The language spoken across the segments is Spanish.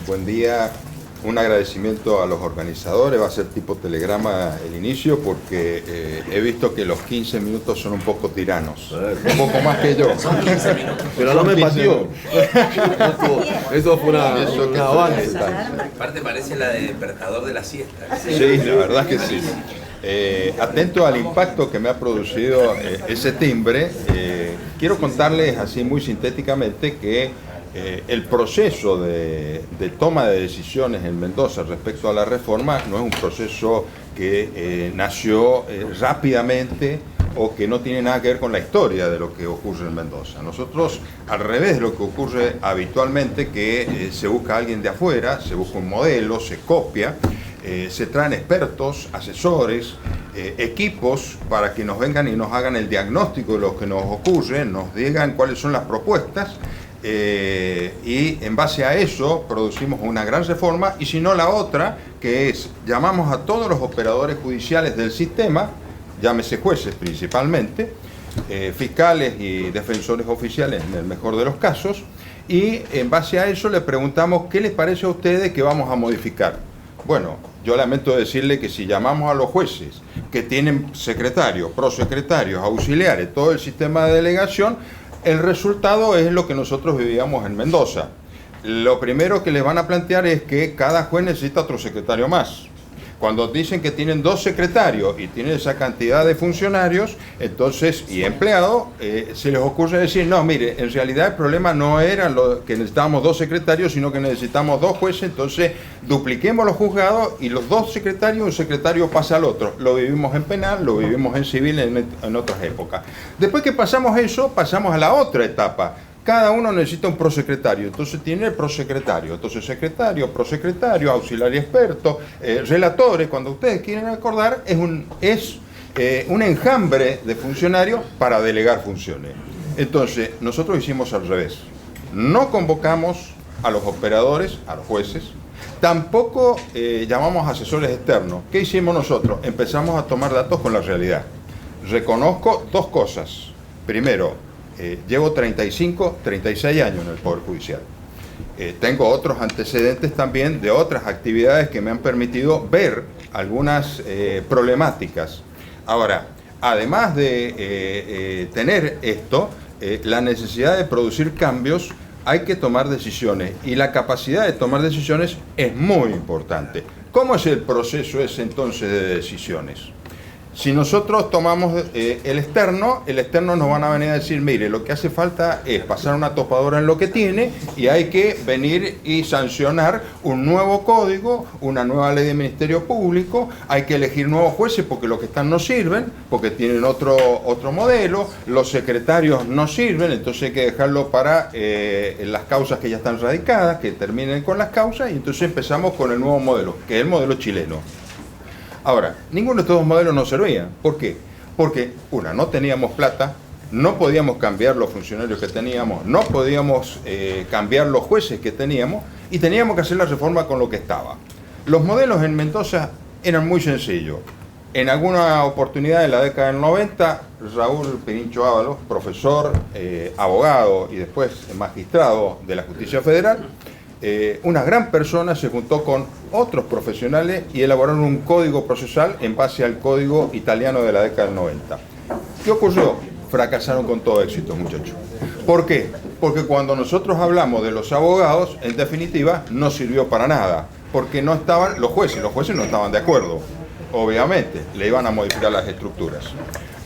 Buen día. Un agradecimiento a los organizadores, va a ser tipo telegrama el inicio porque he visto que los 15 minutos son un poco tiranos, un poco más que yo. Son 15 minutos. Pero no me pateó. Eso fue una avance. Aparte parece la de despertador de la siesta. Sí, la verdad que sí. Atento al impacto que me ha producido ese timbre, quiero contarles así muy sintéticamente que el proceso de toma de decisiones en Mendoza respecto a la reforma no es un proceso que nació rápidamente o que no tiene nada que ver con la historia de lo que ocurre en Mendoza. Nosotros, al revés de lo que ocurre habitualmente, que se busca a alguien de afuera, se busca un modelo, se copia, se traen expertos, asesores, equipos para que nos vengan y nos hagan el diagnóstico de lo que nos ocurre, nos digan cuáles son las propuestas, y en base a eso producimos una gran reforma, y si no la otra, que es, llamamos a todos los operadores judiciales del sistema, llámese jueces principalmente, fiscales y defensores oficiales en el mejor de los casos, y en base a eso le preguntamos qué les parece a ustedes que vamos a modificar. Bueno, yo lamento decirle que si llamamos a los jueces que tienen secretarios, prosecretarios, auxiliares, todo el sistema de delegación, el resultado es lo que nosotros vivíamos en Mendoza. Lo primero que les van a plantear es que cada juez necesita otro secretario más. Cuando dicen que tienen 2 secretarios y tienen esa cantidad de funcionarios, entonces, y empleados, se les ocurre decir, no, mire, en realidad el problema no era que necesitábamos 2 secretarios, sino que necesitamos 2 jueces, entonces dupliquemos los juzgados y los 2 secretarios, un secretario pasa al otro. Lo vivimos en penal, lo vivimos en civil en otras épocas. Después que pasamos eso, pasamos a la otra etapa. Cada uno necesita un prosecretario, entonces tiene el prosecretario, entonces secretario, prosecretario, auxiliar y experto, relatores, cuando ustedes quieren acordar, es un enjambre de funcionarios para delegar funciones. Entonces, nosotros hicimos al revés, no convocamos a los operadores, a los jueces, tampoco llamamos asesores externos. ¿Qué hicimos nosotros? Empezamos a tomar datos con la realidad. Reconozco 2 cosas. Primero, llevo 36 años en el Poder Judicial. Tengo otros antecedentes también de otras actividades que me han permitido ver algunas problemáticas. Ahora, además de tener esto, la necesidad de producir cambios, hay que tomar decisiones, y la capacidad de tomar decisiones es muy importante. ¿Cómo es el proceso ese entonces de decisiones? Si nosotros tomamos el externo nos van a venir a decir, mire, lo que hace falta es pasar una topadora en lo que tiene y hay que venir y sancionar un nuevo código, una nueva ley de Ministerio Público, hay que elegir nuevos jueces porque los que están no sirven, porque tienen otro modelo, los secretarios no sirven, entonces hay que dejarlo para las causas que ya están radicadas, que terminen con las causas, y entonces empezamos con el nuevo modelo, que es el modelo chileno. Ahora, ninguno de estos 2 modelos nos servía. ¿Por qué? Porque, no teníamos plata, no podíamos cambiar los funcionarios que teníamos, no podíamos cambiar los jueces que teníamos, y teníamos que hacer la reforma con lo que estaba. Los modelos en Mendoza eran muy sencillos. En alguna oportunidad en la década del 90, Raúl Pirincho Ábalos, profesor, abogado y después magistrado de la Justicia Federal, una gran persona se juntó con otros profesionales y elaboraron un código procesal en base al código italiano de la década del 90. ¿Qué ocurrió? Fracasaron con todo éxito, muchachos. ¿Por qué? Porque cuando nosotros hablamos de los abogados, en definitiva, no sirvió para nada, porque no estaban los jueces no estaban de acuerdo. Obviamente, le iban a modificar las estructuras.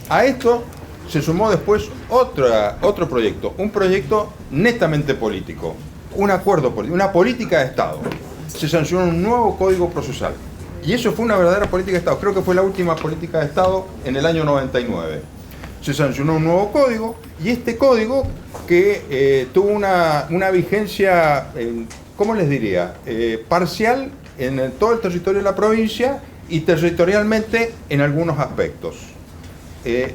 A esto se sumó después otro proyecto, un proyecto netamente político. Un acuerdo político, una política de Estado. Se sancionó un nuevo código procesal. Y eso fue una verdadera política de Estado. Creo que fue la última política de Estado en el año 99. Se sancionó un nuevo código, y este código que tuvo una vigencia, ¿cómo les diría? Parcial en todo el territorio de la provincia y territorialmente en algunos aspectos.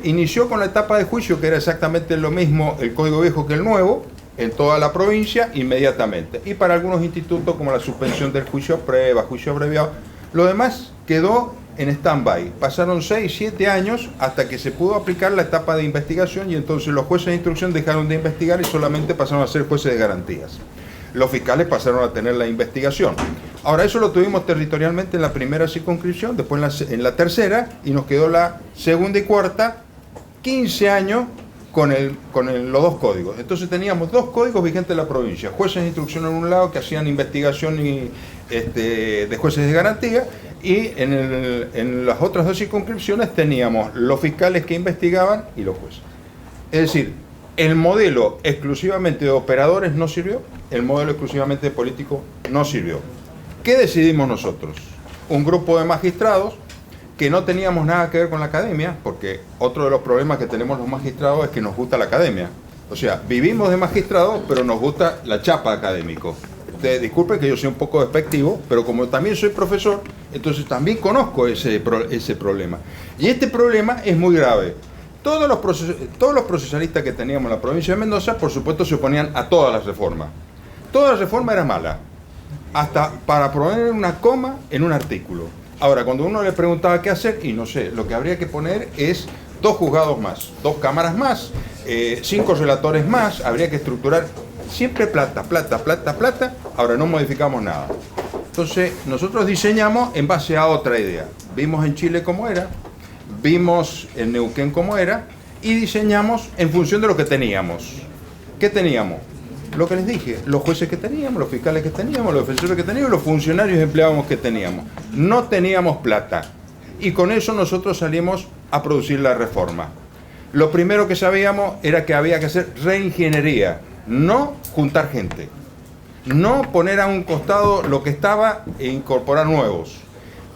Inició con la etapa de juicio, que era exactamente lo mismo el código viejo que el nuevo, en toda la provincia inmediatamente, y para algunos institutos como la suspensión del juicio a prueba, juicio abreviado, lo demás quedó en stand-by. Pasaron 6, 7 años hasta que se pudo aplicar la etapa de investigación, y entonces los jueces de instrucción dejaron de investigar y solamente pasaron a ser jueces de garantías. los fiscales pasaron a tener la investigación. Ahora, eso lo tuvimos territorialmente en la primera circunscripción, después en la tercera, y nos quedó la segunda y cuarta, 15 años con los dos códigos. Entonces teníamos dos códigos vigentes en la provincia, jueces de instrucción en un lado que hacían investigación de jueces de garantía, y en las otras dos circunscripciones teníamos los fiscales que investigaban y los jueces. Es decir, el modelo exclusivamente de operadores no sirvió, el modelo exclusivamente de político no sirvió. ¿Qué decidimos nosotros? Un grupo de magistrados que no teníamos nada que ver con la academia, porque otro de los problemas que tenemos los magistrados es que nos gusta la academia. O sea, vivimos de magistrados, pero nos gusta la chapa académico. Ustedes disculpen que yo sea un poco despectivo, pero como también soy profesor, entonces también conozco ese problema. Y este problema es muy grave. Todos los procesalistas que teníamos en la provincia de Mendoza, por supuesto, se oponían a todas las reformas. Toda la reforma era mala, hasta para poner una coma en un artículo. Ahora, cuando uno le preguntaba qué hacer, y no sé, lo que habría que poner es 2 juzgados más, 2 cámaras más, 5 relatores más, habría que estructurar siempre plata, plata, plata, plata. Ahora no modificamos nada. Entonces, nosotros diseñamos en base a otra idea. Vimos en Chile cómo era, vimos en Neuquén cómo era, y diseñamos en función de lo que teníamos. ¿Qué teníamos? Lo que les dije, los jueces que teníamos, los fiscales que teníamos, los defensores que teníamos, los funcionarios empleados que teníamos. No teníamos plata. Y con eso nosotros salimos a producir la reforma. Lo primero que sabíamos era que había que hacer reingeniería, no juntar gente. No poner a un costado lo que estaba e incorporar nuevos.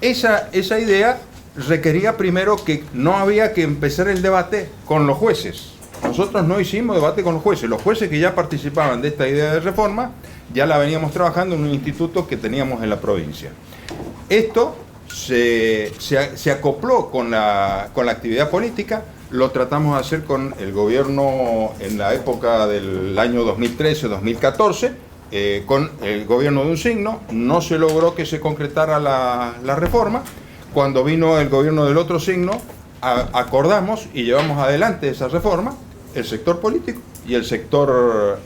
Esa idea requería primero que no había que empezar el debate con los jueces. Nosotros no hicimos debate con los jueces. Los jueces que ya participaban de esta idea de reforma, ya la veníamos trabajando en un instituto que teníamos en la provincia. Esto se acopló con la actividad política, lo tratamos de hacer con el gobierno en la época del año 2013-2014, con el gobierno de un signo. No se logró que se concretara la reforma. Cuando vino el gobierno del otro signo, acordamos y llevamos adelante esa reforma, el sector político y el sector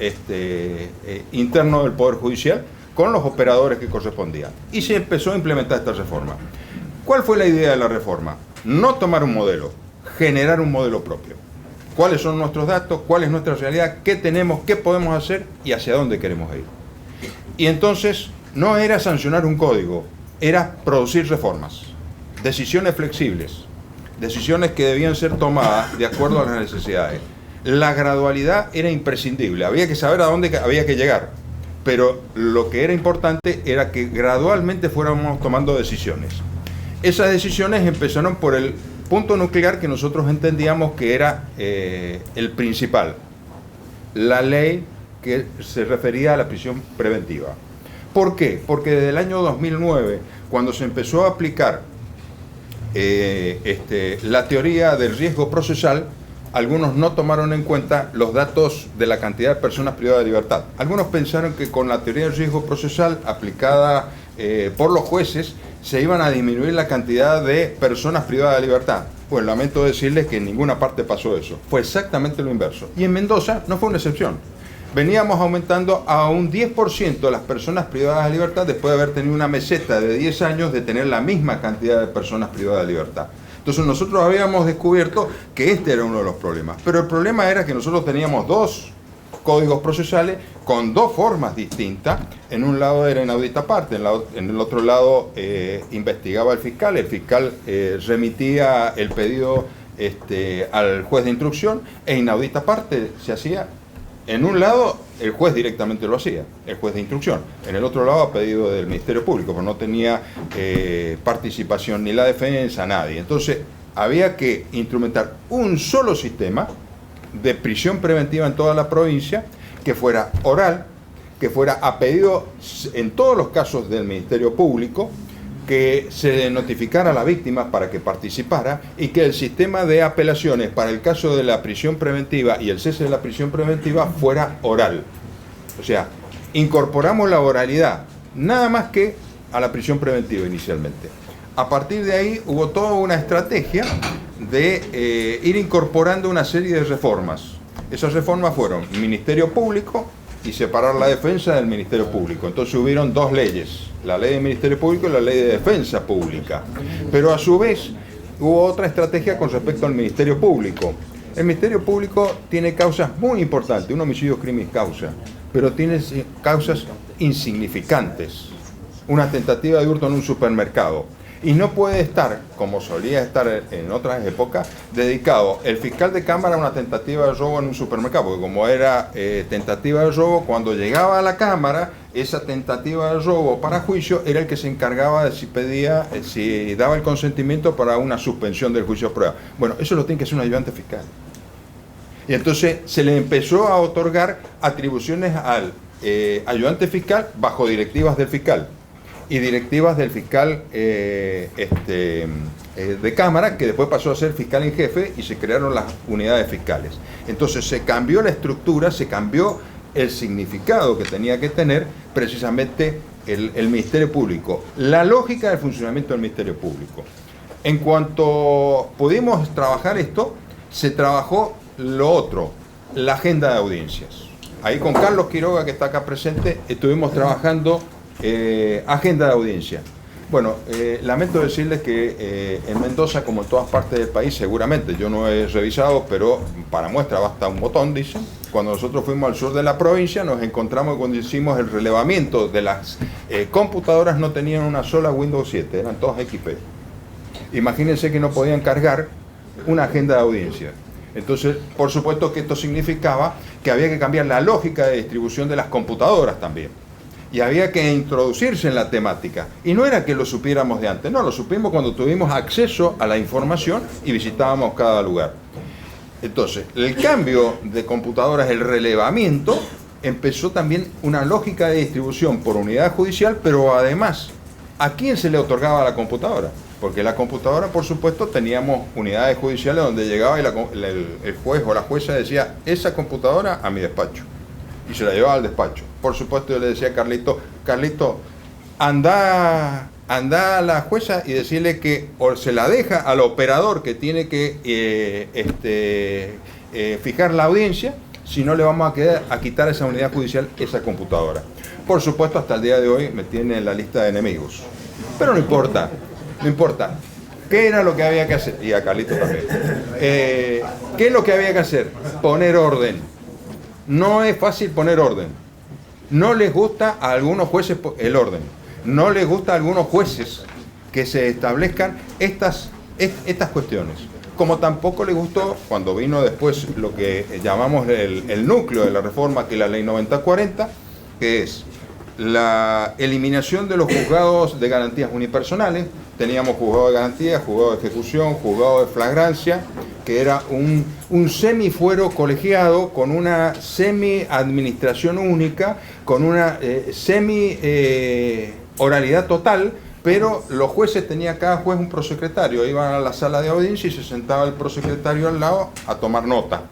interno del Poder Judicial, con los operadores que correspondían. Y se empezó a implementar esta reforma. ¿Cuál fue la idea de la reforma? No tomar un modelo, generar un modelo propio. ¿Cuáles son nuestros datos? ¿Cuál es nuestra realidad? ¿Qué tenemos? ¿Qué podemos hacer? ¿Y hacia dónde queremos ir? Y entonces no era sancionar un código, era producir reformas, decisiones flexibles, decisiones que debían ser tomadas de acuerdo a las necesidades. La gradualidad era imprescindible, había que saber a dónde había que llegar, pero lo que era importante era que gradualmente fuéramos tomando decisiones. Esas decisiones empezaron por el punto nuclear que nosotros entendíamos que era el principal, la ley que se refería a la prisión preventiva. ¿Por qué? Porque desde el año 2009, cuando se empezó a aplicar la teoría del riesgo procesal, algunos no tomaron en cuenta los datos de la cantidad de personas privadas de libertad. Algunos pensaron que con la teoría del riesgo procesal aplicada por los jueces se iban a disminuir la cantidad de personas privadas de libertad. Pues lamento decirles que en ninguna parte pasó eso. Fue exactamente lo inverso. Y en Mendoza no fue una excepción. Veníamos aumentando a un 10% las personas privadas de libertad después de haber tenido una meseta de 10 años de tener la misma cantidad de personas privadas de libertad. Entonces nosotros habíamos descubierto que este era uno de los problemas. Pero el problema era que nosotros teníamos 2 códigos procesales con 2 formas distintas. En un lado era inaudita parte, en el otro lado investigaba el fiscal remitía el pedido al juez de instrucción, e inaudita parte se hacía. En un lado, el juez directamente lo hacía, el juez de instrucción. En el otro lado, a pedido del Ministerio Público, porque no tenía participación ni la defensa, nadie. Entonces, había que instrumentar un solo sistema de prisión preventiva en toda la provincia, que fuera oral, que fuera a pedido, en todos los casos del Ministerio Público, que se notificara a la víctima para que participara, y que el sistema de apelaciones para el caso de la prisión preventiva y el cese de la prisión preventiva fuera oral. O sea, incorporamos la oralidad, nada más que a la prisión preventiva inicialmente. A partir de ahí hubo toda una estrategia de ir incorporando una serie de reformas. Esas reformas fueron Ministerio Público, y separar la defensa del Ministerio Público. Entonces hubieron dos leyes, la ley del Ministerio Público y la ley de defensa pública. Pero a su vez hubo otra estrategia con respecto al Ministerio Público. El Ministerio Público tiene causas muy importantes, un homicidio crimen causa, pero tiene causas insignificantes. Una tentativa de hurto en un supermercado. Y no puede estar, como solía estar en otras épocas, dedicado el fiscal de cámara a una tentativa de robo en un supermercado, porque como era tentativa de robo, cuando llegaba a la cámara, esa tentativa de robo para juicio era el que se encargaba de si daba el consentimiento para una suspensión del juicio de prueba. Bueno, eso lo tiene que hacer un ayudante fiscal. Y entonces se le empezó a otorgar atribuciones al ayudante fiscal bajo directivas del fiscal. Y directivas del fiscal de cámara, que después pasó a ser fiscal en jefe y se crearon las unidades fiscales. Entonces se cambió la estructura, se cambió el significado que tenía que tener precisamente el Ministerio Público, la lógica del funcionamiento del Ministerio Público. En cuanto pudimos trabajar esto, se trabajó lo otro, la agenda de audiencias. Ahí con Carlos Quiroga, que está acá presente, estuvimos trabajando agenda de audiencia. Bueno, lamento decirles que en Mendoza, como en todas partes del país, seguramente, yo no he revisado, pero para muestra basta un botón, dicen. Cuando nosotros fuimos al sur de la provincia, nos encontramos cuando hicimos el relevamiento de las computadoras, no tenían una sola Windows 7, eran todas XP. Imagínense que no podían cargar una agenda de audiencia. Entonces, por supuesto que esto significaba que había que cambiar la lógica de distribución de las computadoras también. Y había que introducirse en la temática. Y no era que lo supiéramos de antes, no, lo supimos cuando tuvimos acceso a la información y visitábamos cada lugar. Entonces, el cambio de computadoras, el relevamiento, empezó también una lógica de distribución por unidad judicial, pero además, ¿a quién se le otorgaba la computadora? Porque la computadora, por supuesto, teníamos unidades judiciales donde llegaba y el juez o la jueza decía, esa computadora a mi despacho. Y se la llevaba al despacho. Por supuesto, yo le decía a Carlito, anda a la jueza y decirle que o se la deja al operador que tiene que fijar la audiencia, si no le vamos a quitar a esa unidad judicial esa computadora. Por supuesto, hasta el día de hoy me tiene en la lista de enemigos. Pero no importa. ¿Qué era lo que había que hacer? Y a Carlito también. ¿Qué es lo que había que hacer? Poner orden. No es fácil poner orden. No les gusta a algunos jueces el orden. No les gusta a algunos jueces que se establezcan estas cuestiones. Como tampoco les gustó cuando vino después lo que llamamos el núcleo de la reforma, que es la ley 9040, que es la eliminación de los juzgados de garantías unipersonales. Teníamos juzgado de garantía, juzgado de ejecución, juzgado de flagrancia, que era un semifuero colegiado con una semi-administración única, con una semi-oralidad total, pero los jueces tenían cada juez un prosecretario. Iban a la sala de audiencia y se sentaba el prosecretario al lado a tomar nota.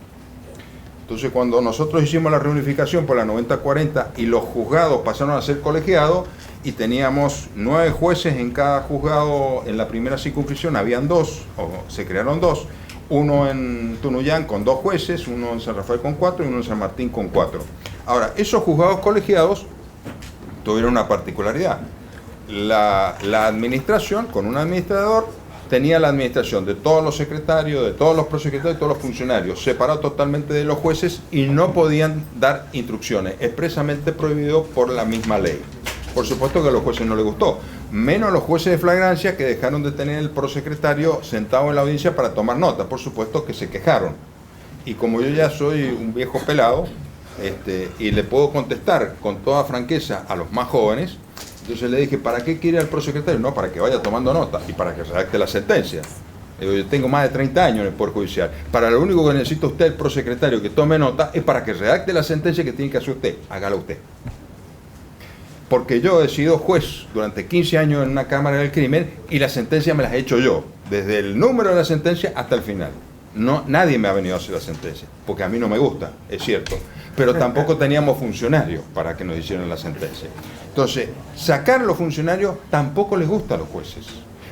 Entonces, cuando nosotros hicimos la reunificación por la 9040 y los juzgados pasaron a ser colegiados, y teníamos 9 jueces en cada juzgado, en la primera circunscripción habían 2, o se crearon 2, uno en Tunuyán con 2 jueces, uno en San Rafael con 4 y uno en San Martín con 4. Ahora, esos juzgados colegiados tuvieron una particularidad. La administración, con un administrador, tenía la administración de todos los secretarios, de todos los prosecretarios, de todos los funcionarios, separado totalmente de los jueces y no podían dar instrucciones, expresamente prohibido por la misma ley. Por supuesto que a los jueces no les gustó, menos los jueces de flagrancia que dejaron de tener el prosecretario sentado en la audiencia para tomar nota. Por supuesto que se quejaron. Y como yo ya soy un viejo pelado, y le puedo contestar con toda franqueza a los más jóvenes, entonces le dije, ¿para qué quiere el prosecretario? No, para que vaya tomando nota y para que redacte la sentencia. Yo tengo más de 30 años en el Poder Judicial. Para lo único que necesita usted, el prosecretario, que tome nota, es para que redacte la sentencia que tiene que hacer usted. Hágala usted. Porque yo he sido juez durante 15 años en una Cámara del Crimen y las sentencias me las he hecho yo, desde el número de la sentencia hasta el final. No, nadie me ha venido a hacer la sentencia, porque a mí no me gusta, es cierto. Pero tampoco teníamos funcionarios para que nos hicieran la sentencia. Entonces, sacar los funcionarios tampoco les gusta a los jueces.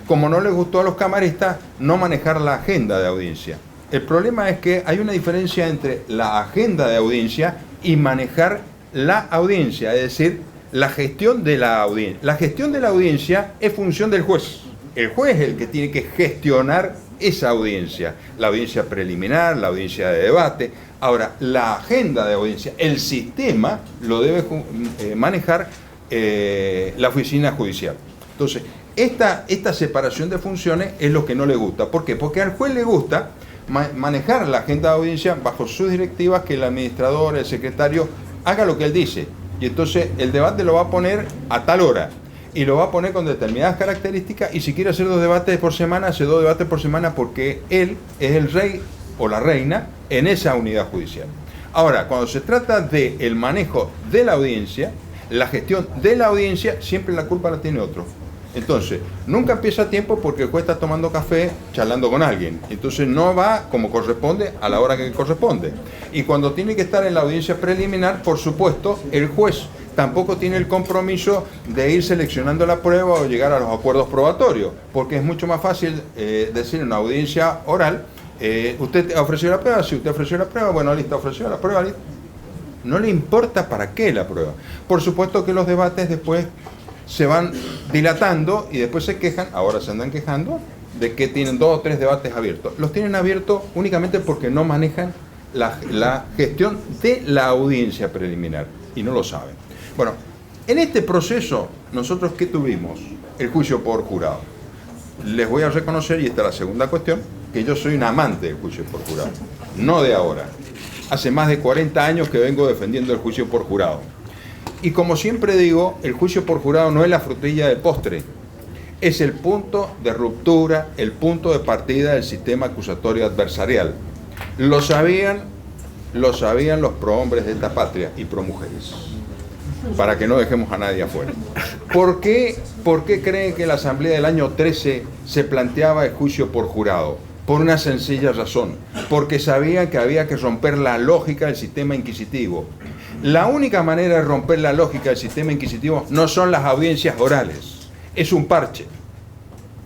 Como no les gustó a los camaristas no manejar la agenda de audiencia. El problema es que hay una diferencia entre la agenda de audiencia y manejar la audiencia, es decir, la gestión de la audiencia. La gestión de la audiencia es función del juez. El juez es el que tiene que gestionar esa audiencia, la audiencia preliminar, la audiencia de debate. Ahora, la agenda de audiencia, el sistema lo debe manejar la oficina judicial. Entonces, esta separación de funciones es lo que no le gusta. ¿Por qué? Porque al juez le gusta manejar la agenda de audiencia bajo sus directivas, que el administrador, el secretario, haga lo que él dice. Y entonces el debate lo va a poner a tal hora. Y lo va a poner con determinadas características, y si quiere hacer 2 debates por semana, hace 2 debates por semana, porque él es el rey o la reina en esa unidad judicial. Ahora, cuando se trata del manejo de la audiencia, la gestión de la audiencia, siempre la culpa la tiene otro. Entonces, nunca empieza a tiempo porque el juez está tomando café, charlando con alguien. Entonces no va como corresponde a la hora que corresponde. Y cuando tiene que estar en la audiencia preliminar, por supuesto, el juez tampoco tiene el compromiso de ir seleccionando la prueba o llegar a los acuerdos probatorios, porque es mucho más fácil decir en una audiencia oral, ¿usted ofreció la prueba? Si usted ofreció la prueba, bueno, listo, ofreció la prueba, listo. No le importa para qué la prueba. Por supuesto que los debates después se van dilatando y después se quejan, ahora se andan quejando, de que tienen 2 o 3 debates abiertos. Los tienen abiertos únicamente porque no manejan la gestión de la audiencia preliminar y no lo saben. Bueno, en este proceso, nosotros ¿qué tuvimos? El juicio por jurado. Les voy a reconocer, y esta es la segunda cuestión, que yo soy un amante del juicio por jurado, no de ahora. Hace más de 40 años que vengo defendiendo el juicio por jurado. Y como siempre digo, el juicio por jurado no es la frutilla del postre, es el punto de ruptura, el punto de partida del sistema acusatorio adversarial. Lo sabían los prohombres de esta patria y promujeres, para que no dejemos a nadie afuera. ¿Por qué creen que en la Asamblea del año 13 se planteaba el juicio por jurado? Por una sencilla razón, porque sabían que había que romper la lógica del sistema inquisitivo. La única manera de romper la lógica del sistema inquisitivo no son las audiencias orales, es un parche,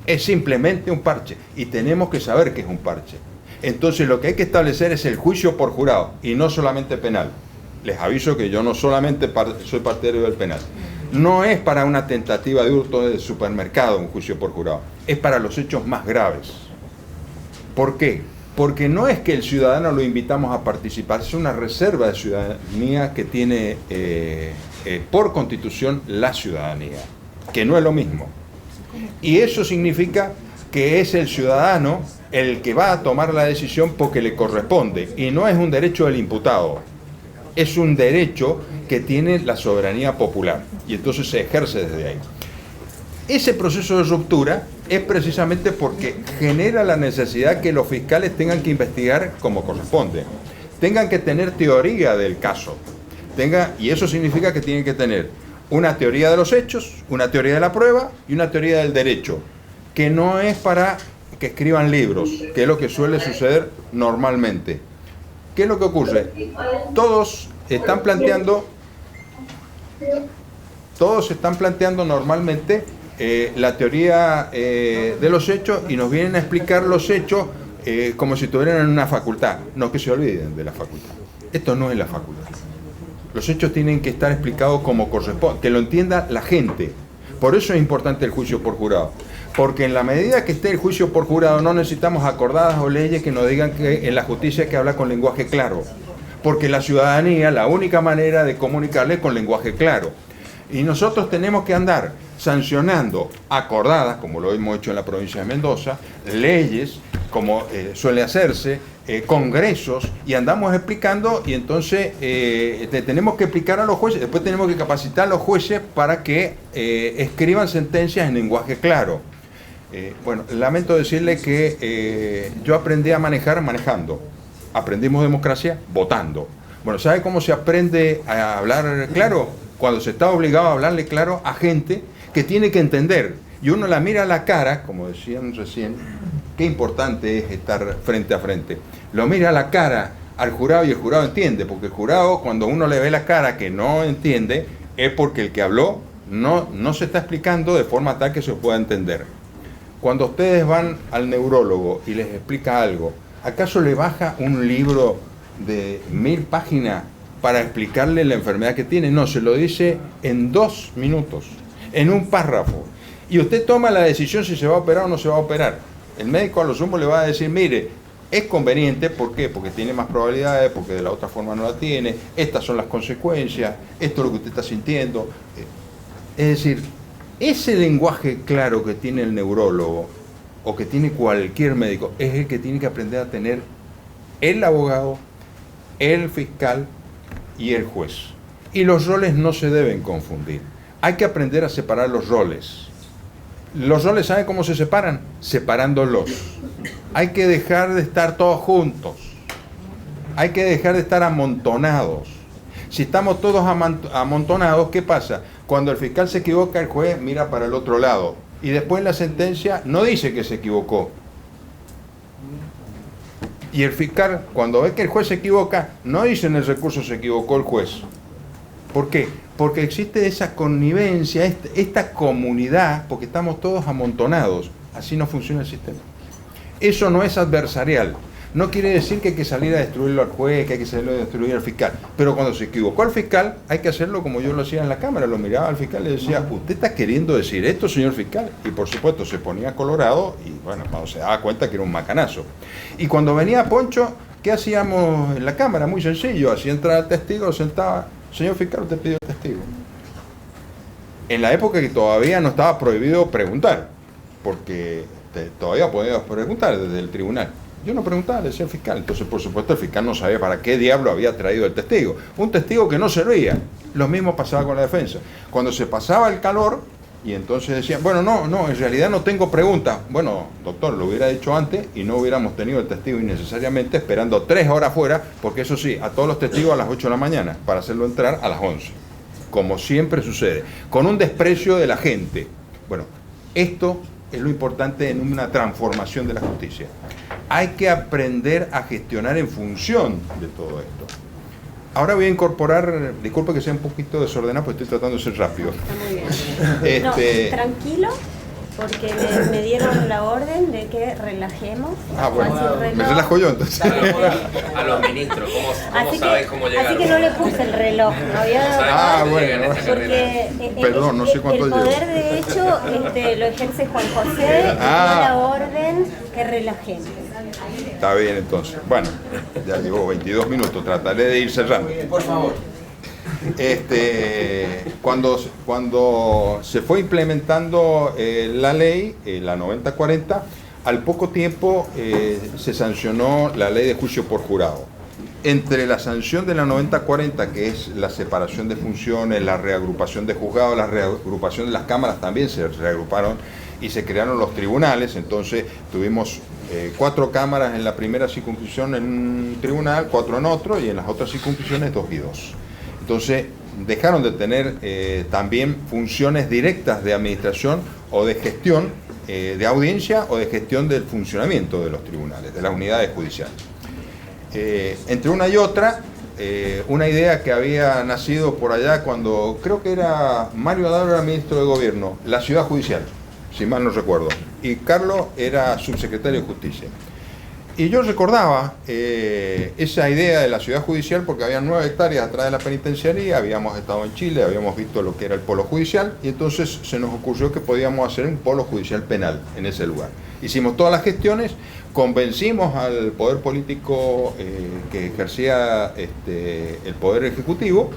es simplemente un parche, y tenemos que saber que es un parche. Entonces lo que hay que establecer es el juicio por jurado, y no solamente penal. Les aviso que yo no solamente soy partidario del penal. No es para una tentativa de hurto del supermercado un juicio por jurado, es para los hechos más graves. ¿Por qué? Porque no es que el ciudadano lo invitamos a participar, es una reserva de ciudadanía que tiene por constitución la ciudadanía, que no es lo mismo. Y eso significa que es el ciudadano el que va a tomar la decisión porque le corresponde, y no es un derecho del imputado, es un derecho que tiene la soberanía popular, y entonces se ejerce desde ahí. Ese proceso de ruptura es precisamente porque genera la necesidad que los fiscales tengan que investigar como corresponde, tengan que tener teoría del caso, y eso significa que tienen que tener una teoría de los hechos, una teoría de la prueba y una teoría del derecho, que no es para que escriban libros, que es lo que suele suceder normalmente. ¿Qué es lo que ocurre? Todos están planteando normalmente la teoría de los hechos, y nos vienen a explicar los hechos como si estuvieran en una facultad. No, que se olviden de la facultad. Esto no es la facultad. Los hechos tienen que estar explicados como corresponde, que lo entienda la gente. Por eso es importante el juicio por jurado. Porque en la medida que esté el juicio por jurado, no necesitamos acordadas o leyes que nos digan que en la justicia hay que hablar con lenguaje claro. Porque la ciudadanía, la única manera de comunicarle es con lenguaje claro. Y nosotros tenemos que andar sancionando acordadas, como lo hemos hecho en la provincia de Mendoza, leyes, como suele hacerse, congresos, y andamos explicando, y entonces tenemos que explicar a los jueces, después tenemos que capacitar a los jueces para que escriban sentencias en lenguaje claro. Bueno, lamento decirle que yo aprendí a manejar manejando, aprendimos democracia votando. Bueno, ¿sabe cómo se aprende a hablar claro? Cuando se está obligado a hablarle claro a gente que tiene que entender, y uno la mira a la cara, como decían recién, qué importante es estar frente a frente. Lo mira a la cara al jurado y el jurado entiende, porque el jurado, cuando uno le ve la cara que no entiende, es porque el que habló no se está explicando de forma tal que se pueda entender. Cuando ustedes van al neurólogo y les explica algo, ¿acaso le baja un libro de 1000 páginas para explicarle la enfermedad que tiene. No, se lo dice en 2 minutos, en un párrafo. Y usted toma la decisión si se va a operar o no se va a operar. El médico a lo sumo le va a decir, mire, es conveniente, ¿por qué? Porque tiene más probabilidades, porque de la otra forma no la tiene, estas son las consecuencias, esto es lo que usted está sintiendo. Es decir, ese lenguaje claro que tiene el neurólogo o que tiene cualquier médico es el que tiene que aprender a tener el abogado, el fiscal y el juez. Y los roles no se deben confundir. Hay que aprender a separar los roles. Los roles, ¿saben cómo se separan? Separándolos. Hay que dejar de estar todos juntos. Hay que dejar de estar amontonados. Si estamos todos amontonados, ¿qué pasa? Cuando el fiscal se equivoca, el juez mira para el otro lado. Y después la sentencia no dice que se equivocó. Y el fiscal, cuando ve que el juez se equivoca, no dice en el recurso se equivocó el juez. ¿Por qué? Porque existe esa connivencia, esta comunidad, porque estamos todos amontonados. Así no funciona el sistema. Eso no es adversarial. No quiere decir que hay que salir a destruirlo al juez, que hay que salir a destruir al fiscal. Pero cuando se equivocó el fiscal, hay que hacerlo como yo lo hacía en la cámara. Lo miraba al fiscal y le decía, ¿usted está queriendo decir esto, señor fiscal? Y por supuesto se ponía colorado y bueno, cuando se daba cuenta que era un macanazo. Y cuando venía Poncho, ¿qué hacíamos en la cámara? Muy sencillo, hacía entrar al testigo, sentaba, señor fiscal, usted pidió el testigo. En la época que todavía no estaba prohibido preguntar, porque todavía podía preguntar desde el tribunal. Yo no preguntaba, le decía al fiscal. Entonces, por supuesto, el fiscal no sabía para qué diablo había traído el testigo. Un testigo que no servía. Lo mismo pasaba con la defensa. Cuando se pasaba el calor, y entonces decían, bueno, no, en realidad no tengo preguntas. Bueno, doctor, lo hubiera dicho antes y no hubiéramos tenido el testigo innecesariamente esperando 3 horas fuera, porque eso sí, a todos los testigos a las 8 de la mañana, para hacerlo entrar a las 11. Como siempre sucede. Con un desprecio de la gente. Bueno, esto es lo importante en una transformación de la justicia. Hay que aprender a gestionar en función de todo esto. Ahora voy a incorporar, disculpe que sea un poquito desordenado, porque estoy tratando de ser rápido. Está muy bien. No, tranquilo, porque me dieron la orden de que relajemos. Bueno, me relajo yo entonces. A los ministros, ¿cómo sabes cómo llegar? Así que no le puse el reloj, no había bueno. Porque perdón, no sé cuánto el poder de hecho lo ejerce Juan José y dio la orden que relajemos. Está bien entonces. Bueno, ya llevo 22 minutos, trataré de ir cerrando. Por favor. Cuando se fue implementando la ley, la 9040, al poco tiempo se sancionó la ley de juicio por jurado. Entre la sanción de la 9040, que es la separación de funciones, la reagrupación de juzgados, la reagrupación de las cámaras, también se reagruparon y se crearon los tribunales. Entonces tuvimos 4 cámaras en la primera circunscripción en un tribunal, 4 en otro, y en las otras circunscripciones 2 y 2. Entonces dejaron de tener también funciones directas de administración o de gestión de audiencia o de gestión del funcionamiento de los tribunales, de las unidades judiciales. Entre una y otra, una idea que había nacido por allá cuando creo que era Mario Adaro era ministro de gobierno, la ciudad judicial, si mal no recuerdo, y Carlos era subsecretario de justicia. Y yo recordaba esa idea de la ciudad judicial porque había 9 hectáreas atrás de la penitenciaría, habíamos estado en Chile, habíamos visto lo que era el polo judicial y entonces se nos ocurrió que podíamos hacer un polo judicial penal en ese lugar. Hicimos todas las gestiones, convencimos al poder político que ejercía el poder ejecutivo,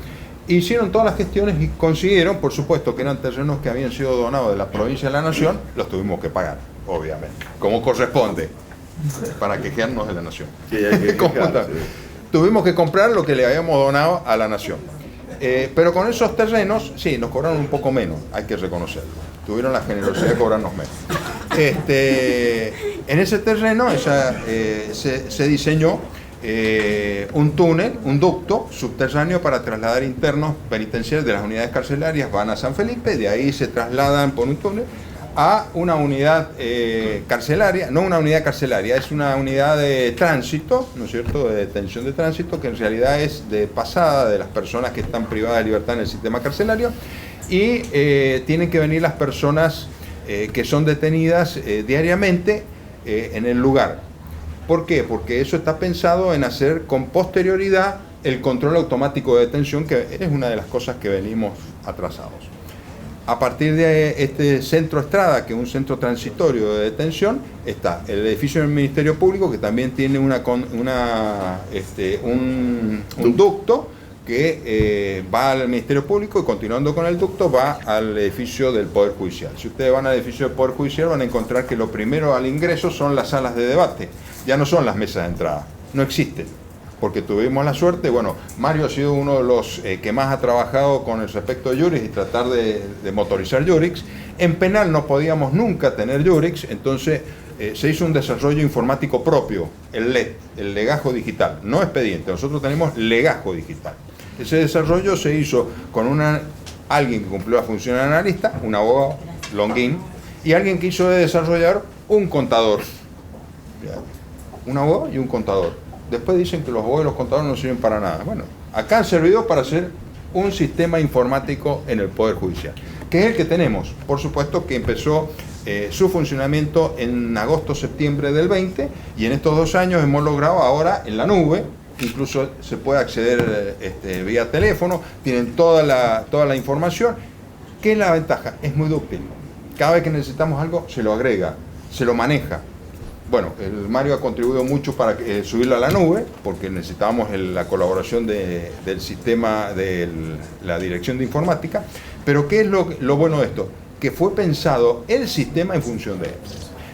hicieron todas las gestiones y consiguieron, por supuesto que eran terrenos que habían sido donados de la provincia de la Nación, los tuvimos que pagar, obviamente, como corresponde. Para quejarnos de la nación. Sí, hay que quejar, sí. Tuvimos que comprar lo que le habíamos donado a la nación. Pero con esos terrenos, sí, nos cobraron un poco menos, hay que reconocerlo. Tuvieron la generosidad de cobrarnos menos. En ese terreno se diseñó un túnel, un ducto subterráneo para trasladar internos penitenciarios de las unidades carcelarias, van a San Felipe, de ahí se trasladan por un túnel a una unidad carcelaria, no una unidad carcelaria, es una unidad de tránsito, ¿no es cierto?, de detención de tránsito, que en realidad es de pasada de las personas que están privadas de libertad en el sistema carcelario, y tienen que venir las personas que son detenidas diariamente en el lugar. ¿Por qué? Porque eso está pensado en hacer con posterioridad el control automático de detención, que es una de las cosas que venimos atrasados. A partir de este centro Estrada, que es un centro transitorio de detención, está el edificio del Ministerio Público, que también tiene un ducto que va al Ministerio Público, y continuando con el ducto va al edificio del Poder Judicial. Si ustedes van al edificio del Poder Judicial, van a encontrar que lo primero al ingreso son las salas de debate, ya no son las mesas de entrada, no existen. Porque tuvimos la suerte, bueno, Mario ha sido uno de los que más ha trabajado con el respecto de Jurix y tratar de motorizar Jurix. En penal no podíamos nunca tener Jurix, entonces se hizo un desarrollo informático propio, el LED, el legajo digital, no expediente, nosotros tenemos legajo digital. Ese desarrollo se hizo con alguien que cumplió la función de analista, un abogado, Longuín, y alguien que hizo de desarrollar un contador, un abogado y un contador. Después dicen que los abogados y los contadores no sirven para nada. Bueno, acá han servido para hacer un sistema informático en el Poder Judicial, que es el que tenemos. Por supuesto que empezó su funcionamiento en agosto-septiembre del 20, y en estos 2 años hemos logrado ahora en la nube, incluso se puede acceder vía teléfono, tienen toda la información. ¿Qué es la ventaja? Es muy dúctil. Cada vez que necesitamos algo, se lo agrega, se lo maneja. Bueno, el Mario ha contribuido mucho para subirlo a la nube, porque necesitábamos la colaboración del sistema de la dirección de informática. Pero ¿qué es lo bueno de esto? Que fue pensado el sistema en función de él.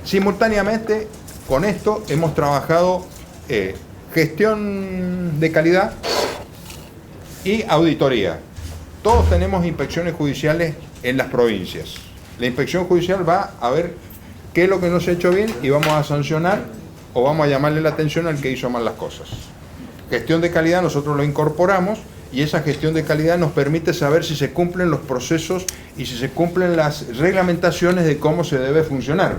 Simultáneamente, con esto hemos trabajado gestión de calidad y auditoría. Todos tenemos inspecciones judiciales en las provincias. La inspección judicial va a ver qué es lo que no se ha hecho bien y vamos a sancionar o vamos a llamarle la atención al que hizo mal las cosas. Gestión de calidad nosotros lo incorporamos, y esa gestión de calidad nos permite saber si se cumplen los procesos y si se cumplen las reglamentaciones de cómo se debe funcionar.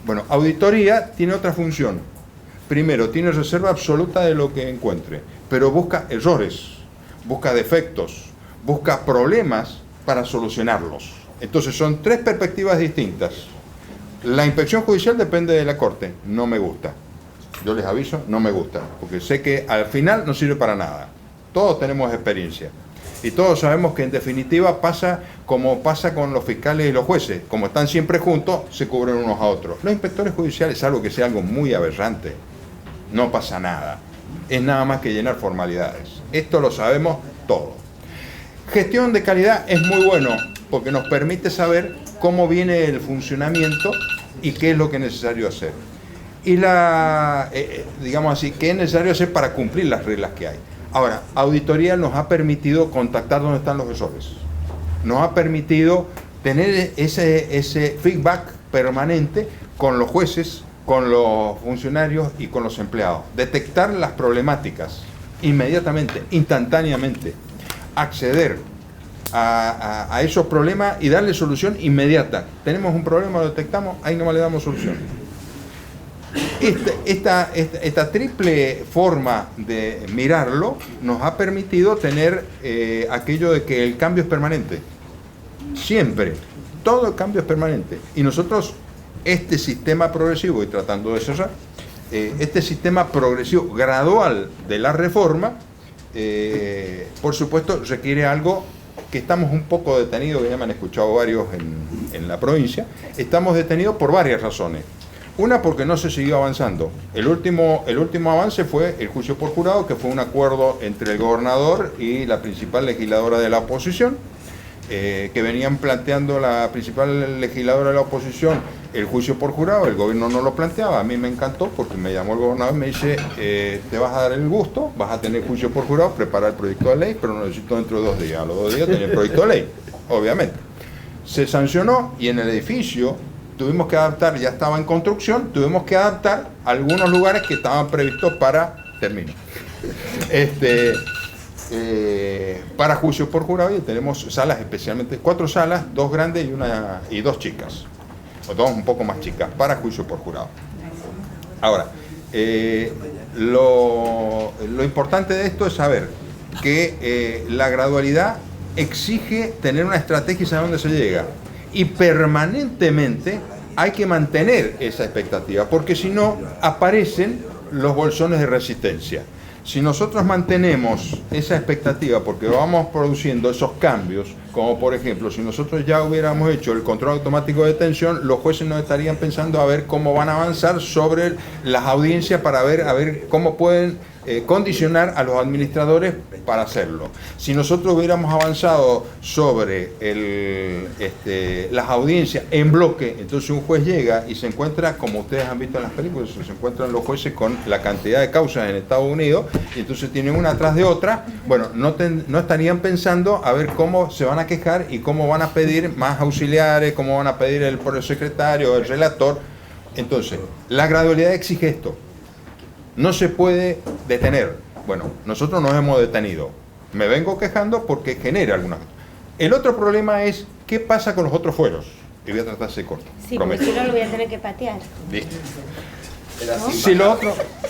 Bueno, auditoría tiene otra función. Primero, tiene reserva absoluta de lo que encuentre, pero busca errores, busca defectos, busca problemas para solucionarlos. Entonces son 3 perspectivas distintas. La inspección judicial depende de la Corte, no me gusta. Yo les aviso, no me gusta, porque sé que al final no sirve para nada. Todos tenemos experiencia y todos sabemos que en definitiva pasa como pasa con los fiscales y los jueces. Como están siempre juntos, se cubren unos a otros. Los inspectores judiciales, salvo que sea algo muy aberrante, no pasa nada. Es nada más que llenar formalidades. Esto lo sabemos todos. Gestión de calidad es muy bueno porque nos permite saber cómo viene el funcionamiento y qué es lo que es necesario hacer. Y digamos así, qué es necesario hacer para cumplir las reglas que hay. Ahora, auditoría nos ha permitido contactar dónde están los errores. Nos ha permitido tener ese feedback permanente con los jueces, con los funcionarios y con los empleados. Detectar las problemáticas inmediatamente, instantáneamente. Acceder a esos problemas y darle solución inmediata. Tenemos un problema, lo detectamos, ahí nomás le damos solución. Esta triple forma de mirarlo nos ha permitido tener aquello de que el cambio es permanente. Siempre. Todo el cambio es permanente. Y nosotros, este sistema progresivo, y tratando de cerrar, este sistema progresivo gradual de la reforma, por supuesto, requiere algo que estamos un poco detenidos, que ya me han escuchado varios en la provincia. Estamos detenidos por varias razones. Una, porque no se siguió avanzando. El último avance fue el juicio por jurado, que fue un acuerdo entre el gobernador y la principal legisladora de la oposición, que venían planteando la principal legisladora de la oposición el juicio por jurado. El gobierno no lo planteaba. A mí me encantó porque me llamó el gobernador y me dice, te vas a dar el gusto, vas a tener juicio por jurado, prepara el proyecto de ley, pero lo necesito dentro de 2 días. A los 2 días tenía el proyecto de ley, obviamente. Se sancionó y en el edificio tuvimos que adaptar, ya estaba en construcción, tuvimos que adaptar algunos lugares que estaban previstos para, para juicio por jurado, y tenemos salas especialmente, 4 salas, 2 grandes y 2 chicas, o 2 un poco más chicas, para juicio por jurado. Ahora, lo importante de esto es saber que la gradualidad exige tener una estrategia y saber dónde se llega. Y permanentemente hay que mantener esa expectativa, porque si no aparecen los bolsones de resistencia. si nosotros mantenemos esa expectativa, porque vamos produciendo esos cambios, como por ejemplo, si nosotros ya hubiéramos hecho el control automático de detención, los jueces no estarían pensando a ver cómo van a avanzar sobre las audiencias para ver cómo pueden condicionar a los administradores para hacerlo. Si nosotros hubiéramos avanzado sobre las audiencias en bloque, entonces un juez llega y se encuentra, como ustedes han visto en las películas, se encuentran los jueces con la cantidad de causas en Estados Unidos, y entonces tienen una atrás de otra. Bueno, no estarían pensando a ver cómo se van a quejar y cómo van a pedir más auxiliares, cómo van a pedir el secretario, el relator. Entonces, la gradualidad exige esto. No se puede detener. Bueno, nosotros nos hemos detenido. Me vengo quejando porque genera alguna. El otro problema es, ¿qué pasa con los otros fueros? Y voy a tratar de ser corto. Sí, prometo. porque si no lo voy a tener que patear. Listo.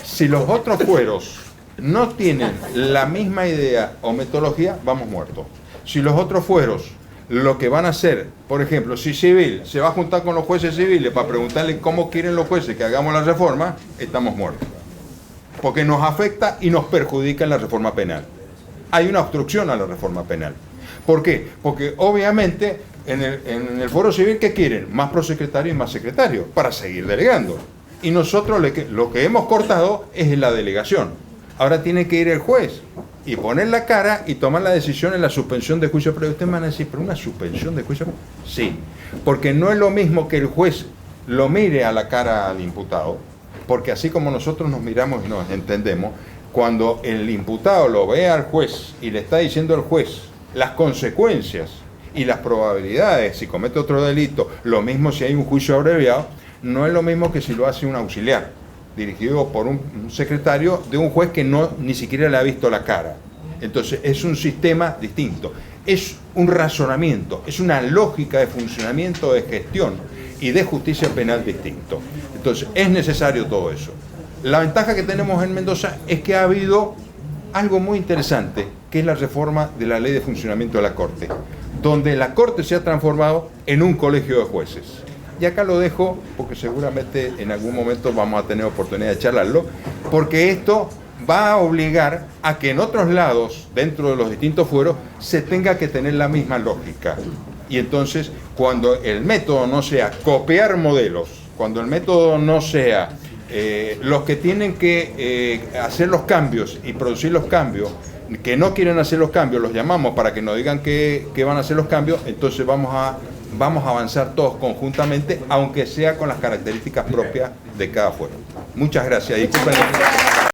Si los otros fueros no tienen la misma idea o metodología, vamos muertos. Si los otros fueros lo que van a hacer, por ejemplo, si Civil se va a juntar con los jueces civiles para preguntarle cómo quieren los jueces que hagamos la reforma, estamos muertos. Porque nos afecta y nos perjudica en la reforma penal. Hay una obstrucción a la reforma penal. ¿Por qué? Porque obviamente en el foro civil, ¿qué quieren? Más prosecretario y más secretario para seguir delegando. Y nosotros lo que hemos cortado es la delegación. Ahora tiene que ir el juez y poner la cara y tomar la decisión en la suspensión de juicio. Pero ustedes me van a decir, ¿pero una suspensión de juicio? Sí, porque no es lo mismo que el juez lo mire a la cara al imputado, porque así como nosotros nos miramos y nos entendemos, cuando el imputado lo ve al juez y le está diciendo al juez las consecuencias y las probabilidades si comete otro delito, lo mismo si hay un juicio abreviado, no es lo mismo que si lo hace un auxiliar, dirigido por un secretario de un juez que ni siquiera le ha visto la cara. Entonces es un sistema distinto, es un razonamiento, es una lógica de funcionamiento de gestión y de justicia penal distinto. Entonces es necesario todo eso. La ventaja que tenemos en Mendoza es que ha habido algo muy interesante, que es la reforma de la Ley de Funcionamiento de la Corte, donde la Corte se ha transformado en un colegio de jueces. Y acá lo dejo porque seguramente en algún momento vamos a tener oportunidad de charlarlo, porque esto va a obligar a que en otros lados, dentro de los distintos fueros, se tenga que tener la misma lógica. Y entonces, cuando el método no sea copiar modelos, cuando el método no sea los que tienen que hacer los cambios y producir los cambios, que no quieren hacer los cambios, los llamamos para que nos digan que van a hacer los cambios, entonces vamos a avanzar todos conjuntamente, aunque sea con las características propias de cada fuero. Muchas gracias. Disculpen.